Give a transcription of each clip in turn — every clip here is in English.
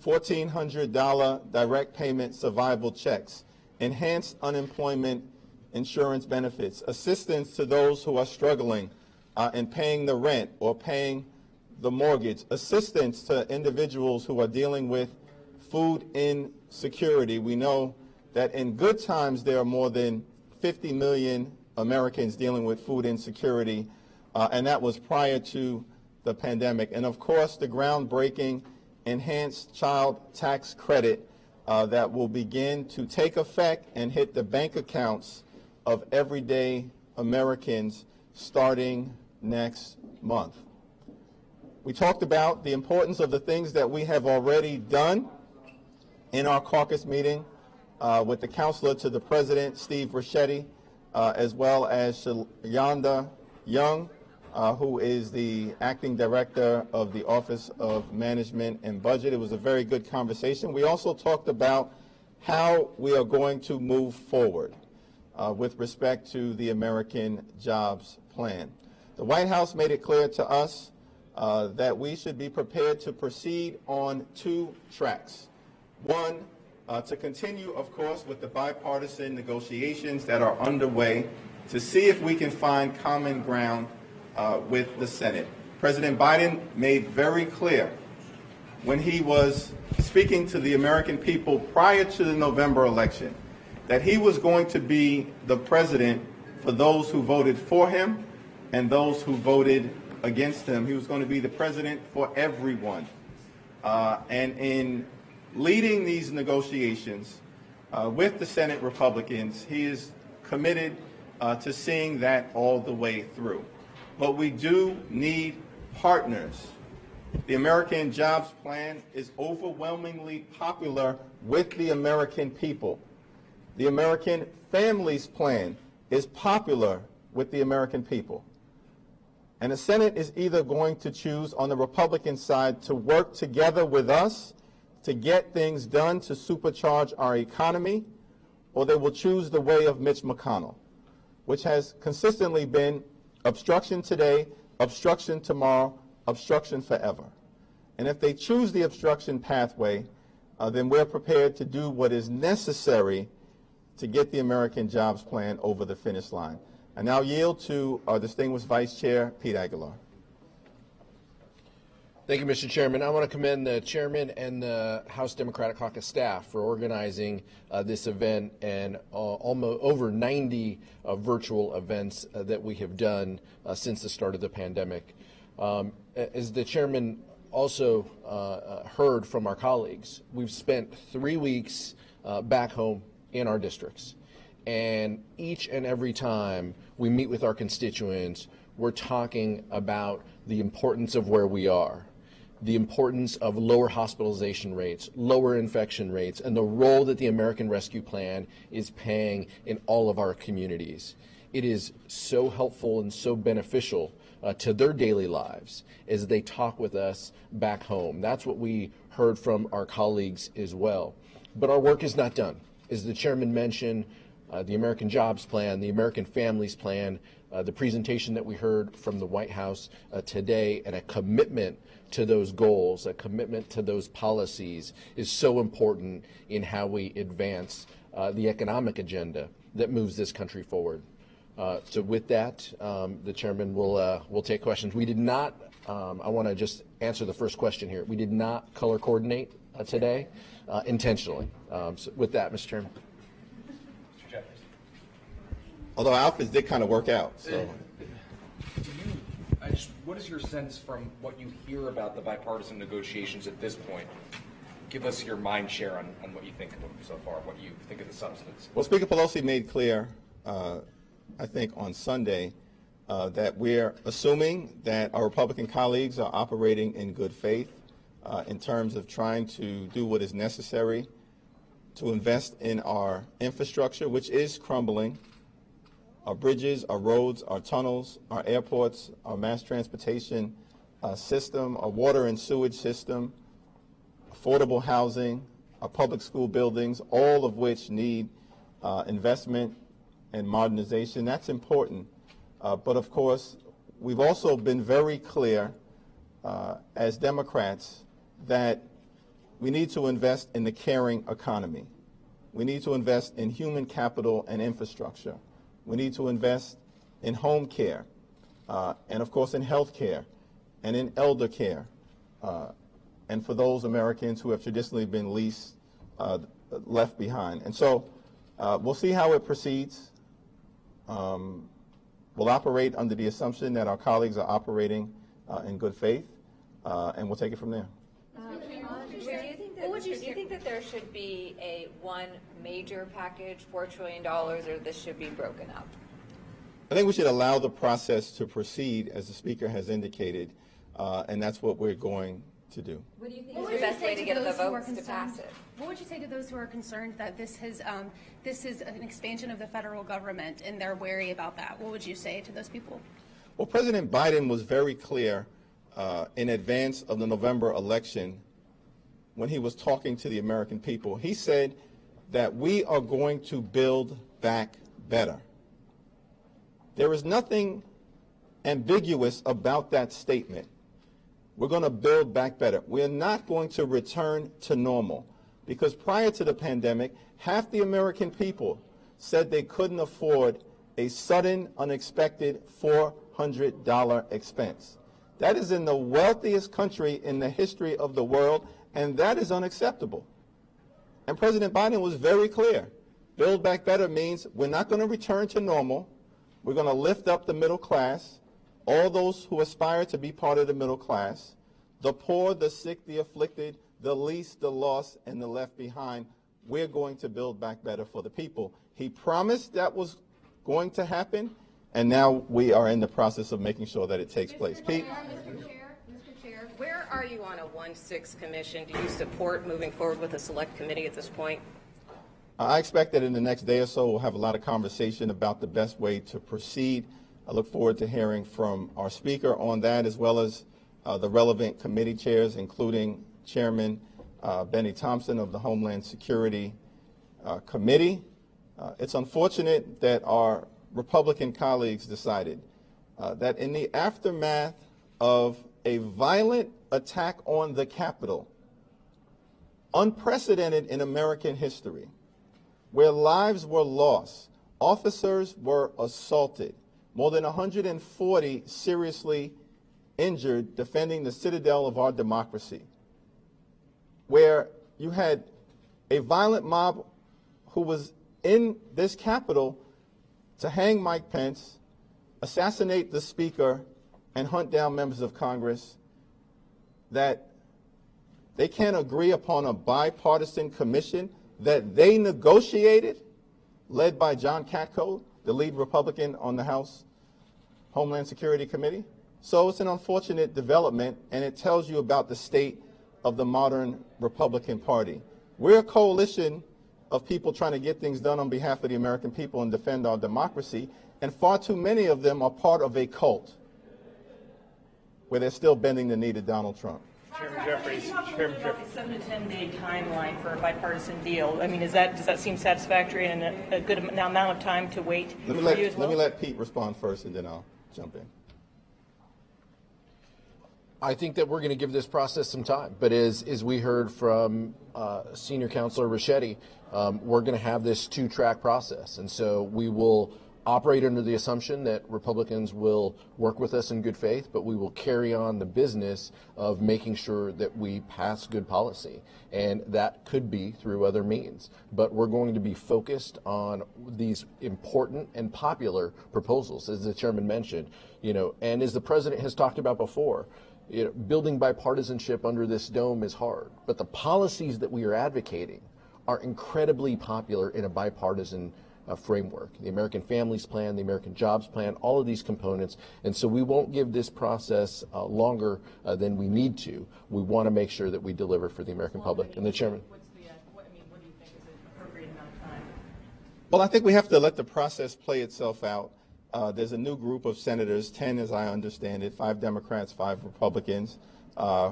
$1,400 direct payment survival checks, enhanced unemployment insurance benefits, assistance to those who are struggling in paying the rent or paying the mortgage, assistance to individuals who are dealing with food insecurity. We know that in good times there are more than 50 million Americans dealing with food insecurity, and that was prior to the pandemic. And of course, the groundbreaking enhanced child tax credit that will begin to take effect and hit the bank accounts of everyday Americans starting next month. We talked about the importance of the things that we have already done in our caucus meeting with the counselor to the president, Steve Ricchetti, as well as Yonda Young, who is the acting director of the Office of Management and Budget. It was a very good conversation. We also talked about how we are going to move forward with respect to the American Jobs Plan. The White House made it clear to us that we should be prepared to proceed on two tracks. One, to continue, of course, with the bipartisan negotiations that are underway to see if we can find common ground with the Senate. President Biden made very clear when he was speaking to the American people prior to the November election that he was going to be the president for those who voted for him and those who voted against him. He was going to be the president for everyone. And in leading these negotiations with the Senate Republicans, he is committed to seeing that all the way through. But we do need partners. The American Jobs Plan is overwhelmingly popular with the American people. The American Families Plan is popular with the American people. And the Senate is either going to choose on the Republican side to work together with us to get things done to supercharge our economy, or they will choose the way of Mitch McConnell, which has consistently been obstruction today, obstruction tomorrow, obstruction forever. And if they choose the obstruction pathway, then we're prepared to do what is necessary to get the American Jobs Plan over the finish line. I now yield to our distinguished Vice Chair, Pete Aguilar. Thank you, Mr. Chairman. I want to commend the Chairman and the House Democratic Caucus staff for organizing this event and almost over 90 virtual events that we have done since the start of the pandemic. As the Chairman also heard from our colleagues, we've spent 3 weeks back home in our districts. And each and every time we meet with our constituents, we're talking about the importance of where we are, the importance of lower hospitalization rates, lower infection rates, and the role that the American Rescue Plan is playing in all of our communities. It is so helpful and so beneficial to their daily lives as they talk with us back home. That's what we heard from our colleagues as well. But our work is not done. As the Chairman mentioned, the American Jobs Plan, the American Families Plan, the presentation that we heard from the White House today, and a commitment to those goals, a commitment to those policies is so important in how we advance the economic agenda that moves this country forward. So with that, the Chairman will take questions. We did not, I want to just answer the first question here. We did not color coordinate today intentionally. So with that, Mr. Chairman. Although our outfits did kind of work out. So. What is your sense from what you hear about the bipartisan negotiations at this point? Give us your mind share on what you think of them so far, what you think of the substance. Well, Speaker Pelosi made clear, I think on Sunday, that we're assuming that our Republican colleagues are operating in good faith in terms of trying to do what is necessary to invest in our infrastructure, which is crumbling. Our bridges, our roads, our tunnels, our airports, our mass transportation system, our water and sewage system, affordable housing, our public school buildings, all of which need investment and modernization. That's important. But of course, we've also been very clear as Democrats that we need to invest in the caring economy. We need to invest in human capital and infrastructure. We need to invest in home care, and of course in health care, and in elder care, and for those Americans who have traditionally been least left behind. And so we'll see how it proceeds. We'll operate under the assumption that our colleagues are operating in good faith, and we'll take it from there. Do you think that there should be one major package, $4 trillion, or this should be broken up? I think we should allow the process to proceed, as the Speaker has indicated, and that's what we're going to do. What do you think is the best way to get the votes to pass it? What would you say to those who are concerned that this is an expansion of the federal government and they're wary about that? What would you say to those people? Well, President Biden was very clear in advance of the November election when he was talking to the American people. He said that we are going to build back better. There is nothing ambiguous about that statement. We're going to build back better. We're not going to return to normal, because prior to the pandemic, half the American people said they couldn't afford a sudden, unexpected $400 expense. That is in the wealthiest country in the history of the world, and that is unacceptable. And President Biden was very clear. Build back better means we're not going to return to normal. We're going to lift up the middle class, all those who aspire to be part of the middle class, the poor, the sick, the afflicted, the least, the lost, and the left behind. We're going to build back better for the people. He promised that was going to happen, and now we are in the process of making sure that it takes place. Pete? Mr. Chair, where are you on a 1-6 commission? Do you support moving forward with a select committee at this point? I expect that in the next day or so we'll have a lot of conversation about the best way to proceed. I look forward to hearing from our Speaker on that, as well as the relevant committee chairs, including Chairman Benny Thompson of the Homeland Security Committee. It's unfortunate that our Republican colleagues decided that in the aftermath of a violent attack on the Capitol, unprecedented in American history, where lives were lost, officers were assaulted, more than 140 seriously injured defending the citadel of our democracy, where you had a violent mob who was in this Capitol to hang Mike Pence, assassinate the Speaker, and hunt down members of Congress, that they can't agree upon a bipartisan commission that they negotiated, led by John Katko, the lead Republican on the House Homeland Security Committee. So it's an unfortunate development, and it tells you about the state of the modern Republican Party. We're a coalition of people trying to get things done on behalf of the American people and defend our democracy, and far too many of them are part of a cult where they're still bending the knee to Donald Trump. Chairman Jeffries. Chairman Jeffries. 7 to 10 day timeline for a bipartisan deal. I mean, does that seem satisfactory and a good amount of time to wait for you as well? Let me let Pete respond first, and then I'll jump in. I think that we're going to give this process some time, but as we heard from Senior Counselor Ricchetti, we're going to have this 2-track process, and so we will operate under the assumption that Republicans will work with us in good faith, but we will carry on the business of making sure that we pass good policy, and that could be through other means. But we're going to be focused on these important and popular proposals, as the chairman mentioned, and as the president has talked about before. Building bipartisanship under this dome is hard, but the policies that we are advocating are incredibly popular in a bipartisan framework. The American Families Plan, the American Jobs Plan, all of these components. And so we won't give this process longer than we need to. We want to make sure that we deliver for the American public. And the chairman. What do you think is an appropriate amount of time? Well, I think we have to let the process play itself out. There's a new group of senators, 10 as I understand it, 5 Democrats, 5 Republicans,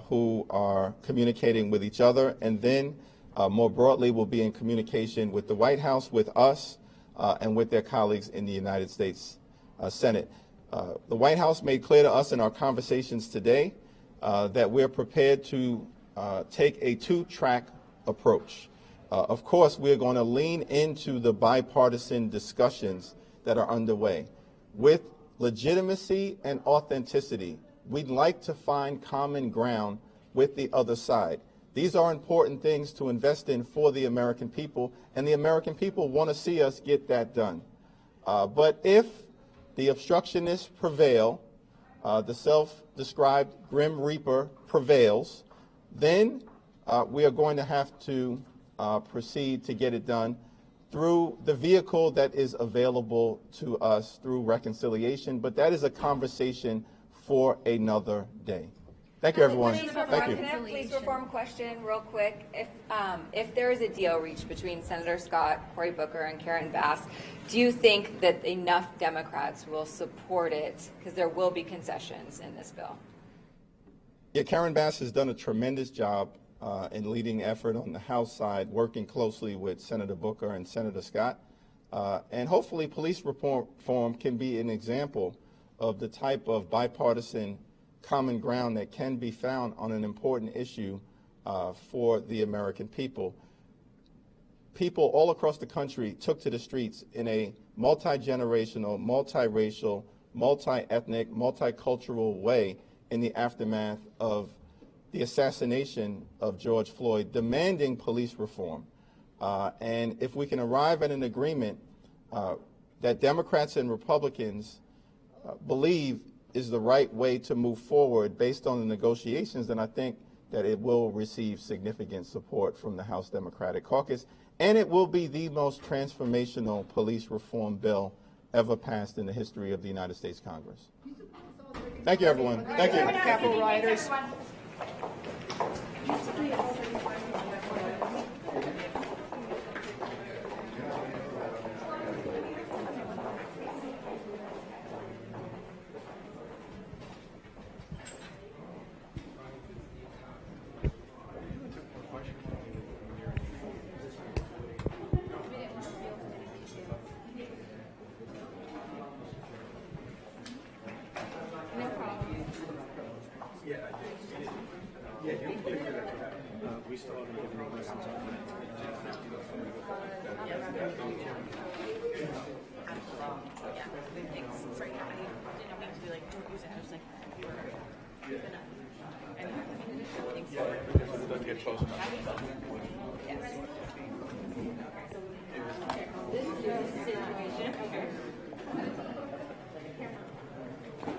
who are communicating with each other, and then more broadly will be in communication with the White House, with us, and with their colleagues in the United States Senate. The White House made clear to us in our conversations today that we're prepared to take a two-track approach. Of course, we're going to lean into the bipartisan discussions that are underway. With legitimacy and authenticity, we'd like to find common ground with the other side. These are important things to invest in for the American people, and the American people want to see us get that done. But if the obstructionists prevail, the self-described Grim Reaper prevails, then we are going to have to proceed to get it done through the vehicle that is available to us through reconciliation. But that is a conversation for another day. Thank you, everyone. Thank you. Can I have a police reform question real quick? If there is a deal reached between Senator Scott, Cory Booker, and Karen Bass, do you think that enough Democrats will support it? Because there will be concessions in this bill. Yeah, Karen Bass has done a tremendous job in leading effort on the House side, working closely with Senator Booker and Senator Scott. And hopefully police reform can be an example of the type of bipartisan common ground that can be found on an important issue for the American people. People all across the country took to the streets in a multi-generational, multiracial, multi-ethnic, multicultural way in the aftermath of the assassination of George Floyd, demanding police reform. And if we can arrive at an agreement that Democrats and Republicans believe is the right way to move forward based on the negotiations, then I think that it will receive significant support from the House Democratic Caucus, and it will be the most transformational police reform bill ever passed in the history of the United States Congress. Thank you, everyone. Thank you. Capitol rioters.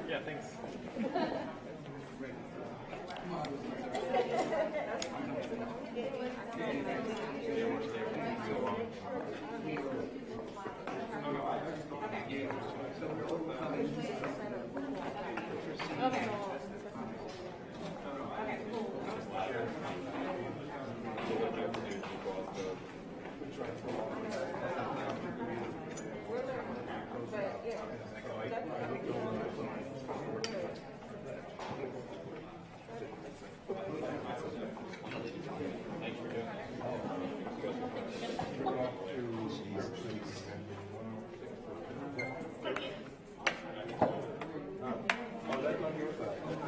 Yeah, thanks. Okay.